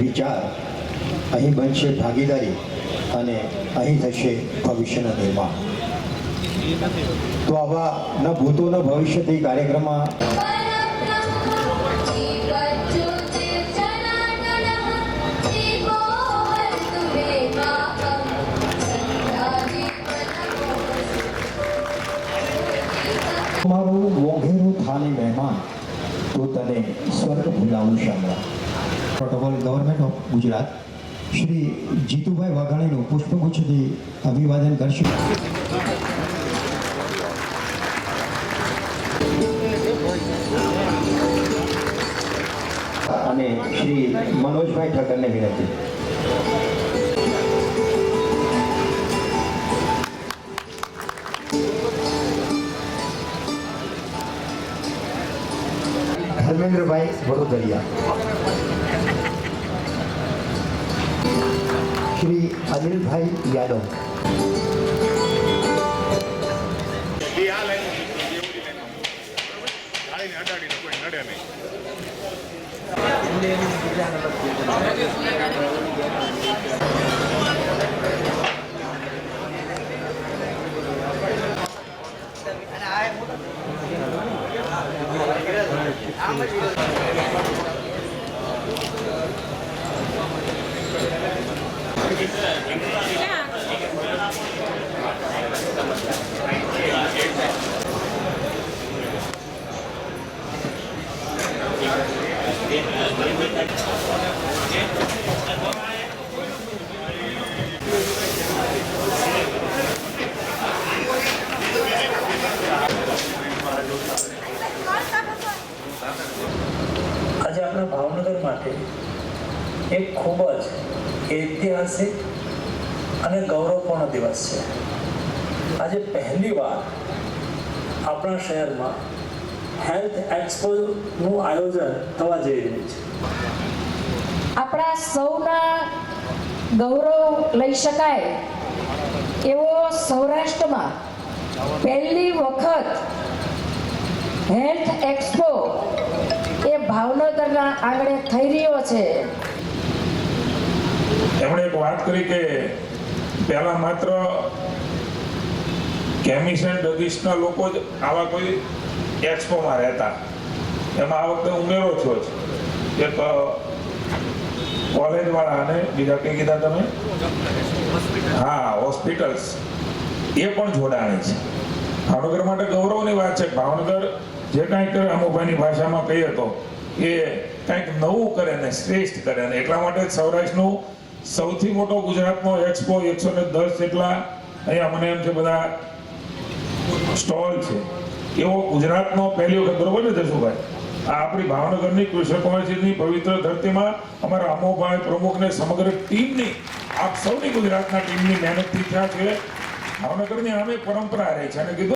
વિચાર અહીં બનશે ભાગીદારી અને અહીં થશે ભવિષ્યનું નિર્માણ. તો આવા ન ભૂતો ન ભવિષ્યથી કાર્યક્રમમાં મારું મોઘેરું થાને મહેમાન તો તને સ્વર્ગ ભૂલાવું શામળા. Protocol government of Gujarat Shri Jitubhai વાઘાણીનું પુષ્પગુચ્છથી અભિવાદન કરશે અને શ્રી મનોજભાઈ ઠક્કરને વિનંતી. ધર્મેન્દ્રભાઈ વડોદરિયા, શ્રી અનિલભાઈ યાદવ, આજે આપણા ભાવનગર માટે એક ખૂબ જ ઐતિહાસિક અને ગૌરવપૂર્ણ દિવસ છે. આજે પહેલીવાર આપણા શહેરમાં હેલ્થ એક્સપોનું આયોજન થવા જઈ રહ્યું છે. આપણા સૌના ગૌરવ લઈ શકાય એવો સૌરાષ્ટ્રમાં પહેલી વખત હેલ્થ એક્સપો એ ભાવનગરના આંગણે થઈ રહ્યો છે. એમણે એક વાત કરી કે પહેલા માત્ર કેમિસ્ટ એન્ડ ડ્રગિસ્ટના લોકો જ આવા કોઈ એક્સપોમાં રહેતા. એમાં આ વખતે ઉમેરો છો જ એક કોલેજવાળા અને બીજા કઈ કીધા તમે? હા, હોસ્પિટલ્સ એ પણ જોડાણી છે. ભાવનગર માટે ગૌરવની વાત છે. ભાવનગર જે કાંઈ કરે અમુભાઈની ભાષામાં કહીએ તો એ કંઈક નવું કરે ને શ્રેષ્ઠ કરે ને એટલા માટે સૌરાષ્ટ્રનું સૌથી મોટો ગુજરાતનો એક્સપો 110 જેટલા અહીંયા મને એમ છે બધા સ્ટોલ છે એવો ગુજરાતનો પહેલી વખત, બરોબર ને જશુભાઈ? આ આપણી ભાવનગરની કૃષ્ણ કુમારજીની પવિત્ર ધરતીમાં અમારા અમોભાઈ પ્રમુખને સમગ્ર ટીમની, આપ સૌની ગુજરાતના ટીમની મહેનતથી થયા છે. ભાવનગરની આમે પરંપરા રહી છે અને કીધું